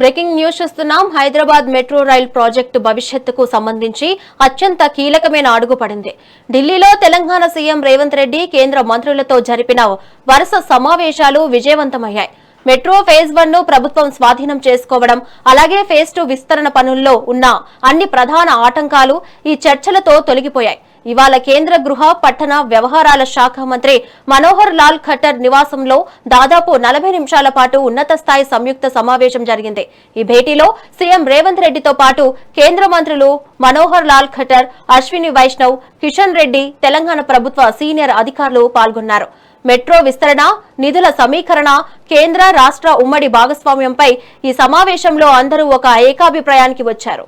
Breaking news చూస్తున్నాం. Hyderabad metro rail project భవిష్యత్తుకు సంబంధించి అత్యంత కీలకమైన అడుగు పడింది. ఢిల్లీలో తెలంగాణ సీఎం రేవంత్ రెడ్డి కేంద్ర మంత్రులతో జరిపిన వరుస సమావేశాలు విజయవంతమయ్యాయి. మెట్రో ఫేజ్ 1 ను ప్రభుత్వం స్వాధీనం చేసుకోవడం, అలాగే ఫేజ్ 2 విస్తరణ పనుల్లో ఉన్న అన్ని ప్రధాన ఆటంకాలు ఈ చర్చలతో తొలగిపోయాయి. ఇవాళ కేంద్ర గృహ పట్టణ వ్యవహారాల శాఖ మంత్రి మనోహర్ లాల్ ఖట్టర్ నివాసంలో దాదాపు 40 నిమిషాల పాటు ఉన్నత స్థాయి సంయుక్త సమావేశం జరిగింది. ఈ భేటీలో సీఎం రేవంత్ రెడ్డితో పాటు కేంద్ర మంత్రులు మనోహర్ లాల్ ఖట్టర్, అశ్విని వైష్ణవ్, కిషన్ రెడ్డి, తెలంగాణ ప్రభుత్వ సీనియర్ అధికారులు పాల్గొన్నారు. మెట్రో విస్తరణ, నిధుల సమీకరణ, కేంద్ర రాష్ట్ర ఉమ్మడి భాగస్వామ్యంపై ఈ సమావేశంలో అందరూ ఒక ఏకాభిప్రాయానికి వచ్చారు.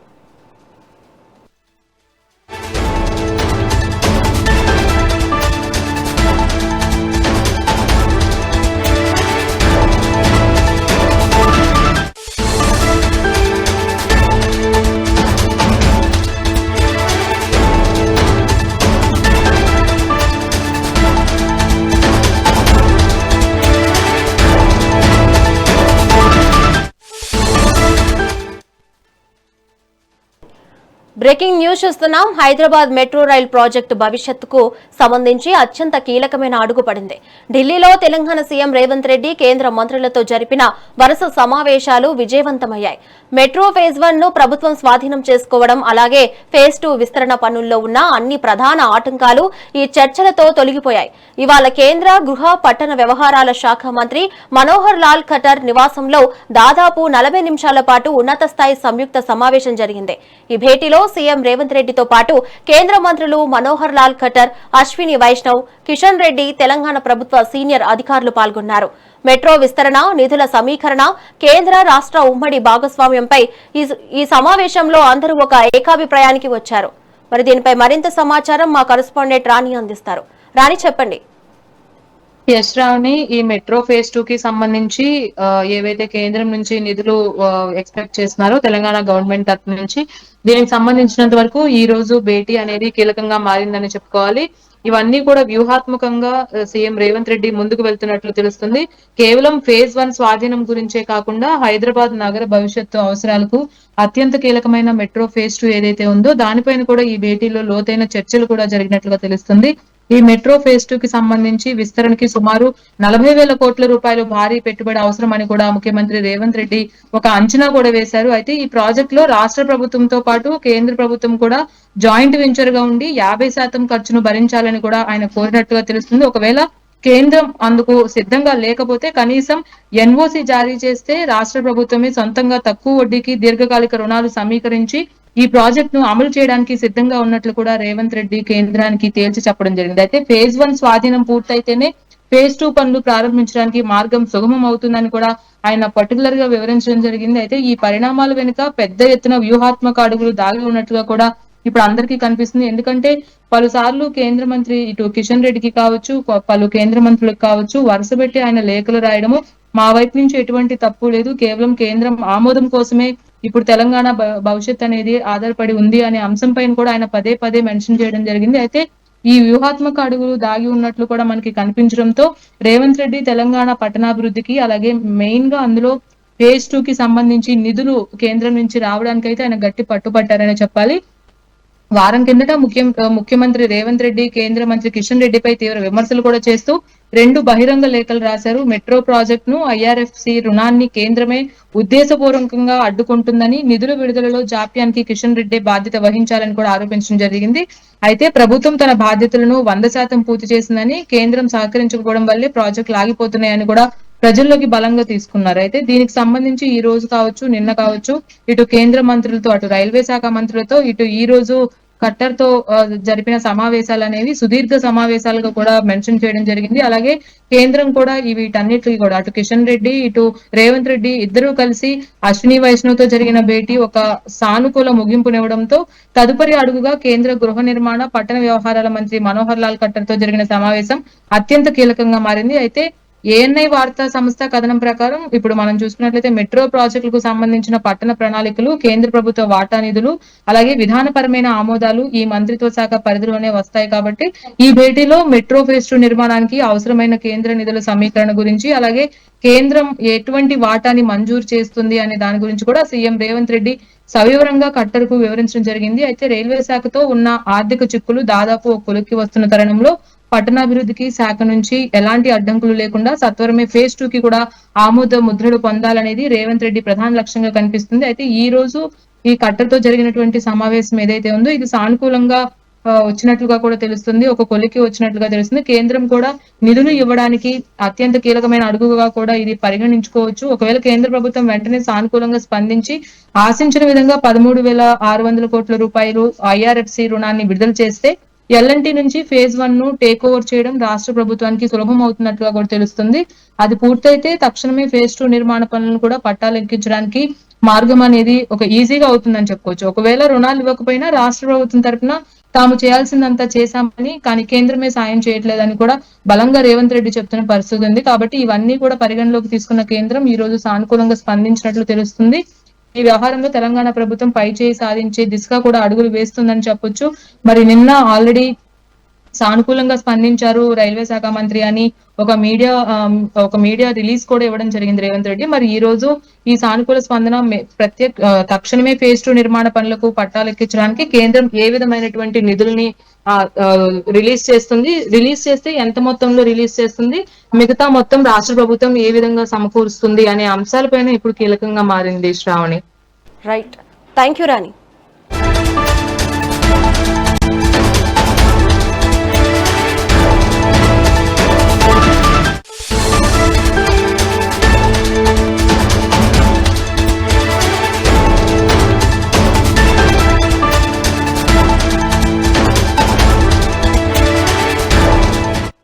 బ్రేకింగ్ న్యూస్ చూస్తున్నాం. హైదరాబాద్ మెట్రో రైల్ ప్రాజెక్టు భవిష్యత్తుకు సంబంధించి అత్యంత కీలకమైన అడుగు పడింది. ఢిల్లీలో తెలంగాణ సీఎం రేవంత్ రెడ్డి కేంద్ర మంత్రులతో జరిపిన వరుస సమావేశాలు విజయవంతమయ్యాయి. మెట్రో ఫేజ్ 1 ను ప్రభుత్వం స్వాధీనం చేసుకోవడం, అలాగే ఫేజ్ 2 విస్తరణ పనుల్లో ఉన్న అన్ని ప్రధాన ఆటంకాలు ఈ చర్చలతో తొలగిపోయాయి. ఇవాళ కేంద్ర గృహ పట్టణ వ్యవహారాల శాఖ మంత్రి మనోహర్ లాల్ ఖట్టర్ నివాసంలో దాదాపు 40 నిమిషాల పాటు ఉన్నత స్థాయి సంయుక్త సమావేశం జరిగింది. ఈ భేటీలో సీఎం రేవంత్ రెడ్డితో పాటు కేంద్ర మంత్రులు మనోహర్ లాల్ ఖట్టర్, అశ్విని వైష్ణవ్, కిషన్ రెడ్డి, తెలంగాణ ప్రభుత్వ సీనియర్ అధికారులు పాల్గొన్నారు. మెట్రో విస్తరణ, నిధుల సమీకరణ, కేంద్ర రాష్ట్ర ఉమ్మడి భాగస్వామ్యంపై ఈ సమావేశంలో అందరూ ఒక ఏకాభిప్రాయానికి వచ్చారు. మరి దీనిపై మరింత సమాచారం మా కరెస్పాండెంట్ రాణి అందిస్తారు. రాణి, చెప్పండి. యశ్రావుని, ఈ మెట్రో ఫేజ్ 2 కి సంబంధించి ఏవైతే కేంద్రం నుంచి నిధులు ఎక్స్పెక్ట్ చేస్తున్నారో తెలంగాణ గవర్నమెంట్ తరఫు నుంచి, దీనికి సంబంధించినంత వరకు ఈ రోజు భేటీ అనేది కీలకంగా మారిందని చెప్పుకోవాలి. ఇవన్నీ కూడా వ్యూహాత్మకంగా సీఎం రేవంత్ రెడ్డి ముందుకు వెళ్తున్నట్లు తెలుస్తుంది. కేవలం ఫేజ్ 1 స్వాధీనం గురించే కాకుండా హైదరాబాద్ నగర భవిష్యత్తు అవసరాలకు అత్యంత కీలకమైన మెట్రో ఫేజ్ 2 ఏదైతే ఉందో దానిపైన కూడా ఈ భేటీలో లోతైన చర్చలు కూడా జరిగినట్లుగా తెలుస్తుంది. ఈ మెట్రో ఫేజ్ 2 కి సంబంధించి విస్తరణకి సుమారు 40,000 కోట్ల రూపాయలు భారీ పెట్టుబడి అవసరం అని కూడా ముఖ్యమంత్రి రేవంత్ రెడ్డి ఒక అంచనా కూడా వేశారు. అయితే ఈ ప్రాజెక్ట్ లో రాష్ట్ర ప్రభుత్వంతో పాటు కేంద్ర ప్రభుత్వం కూడా జాయింట్ వెంచర్ గా ఉండి 50% ఖర్చును భరించాలని కూడా ఆయన కోరినట్టుగా తెలుస్తుంది. ఒకవేళ కేంద్రం అందుకు సిద్ధంగా లేకపోతే కనీసం ఎన్ఓసి జారీ చేస్తే రాష్ట్ర ప్రభుత్వమే సొంతంగా తక్కువ వడ్డీకి దీర్ఘకాలిక రుణాలు సమీకరించి ఈ ప్రాజెక్ట్ ను అమలు చేయడానికి సిద్ధంగా ఉన్నట్లు కూడా రేవంత్ రెడ్డి కేంద్రానికి తేల్చి చెప్పడం జరిగింది. అయితే ఫేజ్ 1 స్వాధీనం పూర్తయితేనే ఫేజ్ 2 పనులు ప్రారంభించడానికి మార్గం సుగమం అవుతుందని కూడా ఆయన పర్టికులర్ గా వివరించడం జరిగింది. అయితే ఈ పరిణామాల వెనుక పెద్ద ఎత్తున వ్యూహాత్మక అడుగులు దాగి ఉన్నట్టుగా కూడా ఇప్పుడు అందరికీ కనిపిస్తుంది. ఎందుకంటే పలుసార్లు కేంద్ర మంత్రి ఇటు కిషన్ రెడ్డికి కావచ్చు, పలు కేంద్ర మంత్రులకు కావచ్చు వరుసపెట్టి ఆయన లేఖలు రాయడము, మా వైపు నుంచి ఎటువంటి తప్పు లేదు, కేవలం కేంద్రం ఆమోదం కోసమే ఇప్పుడు తెలంగాణ భవిష్యత్ అనేది ఆధారపడి ఉంది అనే అంశం పైన కూడా ఆయన పదే పదే మెన్షన్ చేయడం జరిగింది. అయితే ఈ వ్యూహాత్మక అడుగులు దాగి ఉన్నట్లు కూడా మనకి కనిపించడంతో రేవంత్ రెడ్డి తెలంగాణ పట్టణాభివృద్ధికి, అలాగే మెయిన్ గా అందులో ఫేజ్ 2 కి సంబంధించి నిధులు కేంద్రం నుంచి రావడానికైతే ఆయన గట్టి పట్టుపట్టారని చెప్పాలి. వారం కిందట ముఖ్యమంత్రి రేవంత్ రెడ్డి కేంద్ర మంత్రి కిషన్ రెడ్డిపై తీవ్ర విమర్శలు కూడా చేస్తూ 2 బహిరంగ లేఖలు రాశారు. మెట్రో ప్రాజెక్ట్ ను ఐఆర్ఎఫ్సి రుణాన్ని కేంద్రమే ఉద్దేశపూర్వకంగా అడ్డుకుంటుందని, నిధుల విడుదలలో జాప్యానికి కిషన్ రెడ్డి బాధ్యత వహించాలని కూడా ఆరోపించడం జరిగింది. అయితే ప్రభుత్వం తన బాధ్యతలను 100% పూర్తి చేసిందని, కేంద్రం సహకరించకపోవడం వల్లే ప్రాజెక్టులు ఆగిపోతున్నాయని కూడా ప్రజల్లోకి బలంగా తీసుకున్నారు. అయితే దీనికి సంబంధించి ఈ రోజు కావచ్చు, నిన్న కావచ్చు, ఇటు కేంద్ర మంత్రులతో, అటు రైల్వే శాఖ మంత్రులతో, ఇటు ఈ రోజు ఖట్టర్ తో జరిపిన సమావేశాలు అనేవి సుదీర్ఘ సమావేశాలుగా కూడా మెన్షన్ చేయడం జరిగింది. అలాగే కేంద్రం కూడా వీటన్నిటికీ కూడా అటు కిషన్ రెడ్డి, ఇటు రేవంత్ రెడ్డి ఇద్దరూ కలిసి అశ్విని వైష్ణవ్ తో జరిగిన భేటీ ఒక సానుకూల ముగింపునివ్వడంతో తదుపరి అడుగుగా కేంద్ర గృహ నిర్మాణ పట్టణ వ్యవహారాల మంత్రి మనోహర్ లాల్ ఖట్టర్ తో జరిగిన సమావేశం అత్యంత కీలకంగా మారింది. అయితే ఏఎన్ఐ వార్తా సంస్థ కథనం ప్రకారం ఇప్పుడు మనం చూసుకున్నట్లయితే మెట్రో ప్రాజెక్టులకు సంబంధించిన పట్టణ ప్రణాళికలు, కేంద్ర ప్రభుత్వ వాటా నిధులు, అలాగే విధానపరమైన ఆమోదాలు ఈ మంత్రిత్వ శాఖ పరిధిలోనే వస్తాయి కాబట్టి ఈ భేటీలో మెట్రో ఫేజ్ 2 నిర్మాణానికి అవసరమైన కేంద్ర నిధుల సమీకరణ గురించి, అలాగే కేంద్రం ఎటువంటి వాటాని మంజూరు చేస్తుంది అనే దాని గురించి కూడా సీఎం రేవంత్ రెడ్డి సవివరంగా ఖట్టర్కు వివరించడం జరిగింది. అయితే రైల్వే శాఖతో ఉన్న ఆర్థిక చిక్కులు దాదాపు ఒక కొలిక్కి వస్తున్న తరుణంలో పట్టణాభివృద్ధికి శాఖ నుంచి ఎలాంటి అడ్డంకులు లేకుండా సత్వరమే ఫేజ్ 2 కి కూడా ఆమోద ముద్రలు పొందాలనేది రేవంత్ రెడ్డి ప్రధాన లక్ష్యంగా కనిపిస్తుంది. అయితే ఈ రోజు ఈ కట్టర్తో జరిగినటువంటి సమావేశం ఏదైతే ఉందో ఇది సానుకూలంగా వచ్చినట్లుగా కూడా తెలుస్తుంది. ఒక కొలికి వచ్చినట్లుగా తెలుస్తుంది. కేంద్రం కూడా నిధులు ఇవ్వడానికి అత్యంత కీలకమైన అడుగుగా కూడా ఇది పరిగణించుకోవచ్చు. ఒకవేళ కేంద్ర ప్రభుత్వం వెంటనే సానుకూలంగా స్పందించి ఆశించిన విధంగా 13,600 కోట్ల రూపాయలు ఐఆర్ఎఫ్సి రుణాన్ని విడుదల చేస్తే ఎల్ఎన్టీ నుంచి ఫేజ్ 1 ను టేక్ ఓవర్ చేయడం రాష్ట్ర ప్రభుత్వానికి సులభం అవుతున్నట్లుగా కూడా తెలుస్తుంది. అది పూర్తయితే తక్షణమే ఫేజ్ 2 నిర్మాణ పనులను కూడా పట్టాలెక్కించడానికి మార్గం అనేది ఒక ఈజీగా అవుతుందని చెప్పుకోవచ్చు. ఒకవేళ రుణాలు ఇవ్వకపోయినా రాష్ట్ర ప్రభుత్వం తరపున తాము చేయాల్సిందంతా చేశామని, కానీ కేంద్రమే సాయం చేయట్లేదని కూడా బలంగా రేవంత్ రెడ్డి చెప్తున్న పరిస్థితి ఉంది. కాబట్టి ఇవన్నీ కూడా పరిగణలోకి తీసుకున్న కేంద్రం ఈ రోజు సానుకూలంగా స్పందించినట్లు తెలుస్తుంది. ఈ వ్యవహారంలో తెలంగాణ ప్రభుత్వం పైచేయి సాధించే దిశగా కూడా అడుగులు వేస్తుందని చెప్పొచ్చు. మరి నిన్న ఆల్రెడీ సానుకూలంగా స్పందించారు రైల్వే శాఖ మంత్రి అని ఒక మీడియా రిలీజ్ కూడా ఇవ్వడం జరిగింది రేవంత్ రెడ్డి. మరి ఈ రోజు ఈ సానుకూల స్పందన తక్షణమే ఫేజ్ 2 నిర్మాణ పనులకు పట్టాలెక్కించడానికి కేంద్రం ఏ విధమైనటువంటి నిధుల్ని రిలీజ్ చేస్తుంది, రిలీజ్ చేస్తే ఎంత మొత్తంలో రిలీజ్ చేస్తుంది, మిగతా మొత్తం రాష్ట్ర ప్రభుత్వం ఏ విధంగా సమకూరుస్తుంది అనే అంశాలపైన ఇప్పుడు కీలకంగా మారింది Shravani. Right, thank you Rani.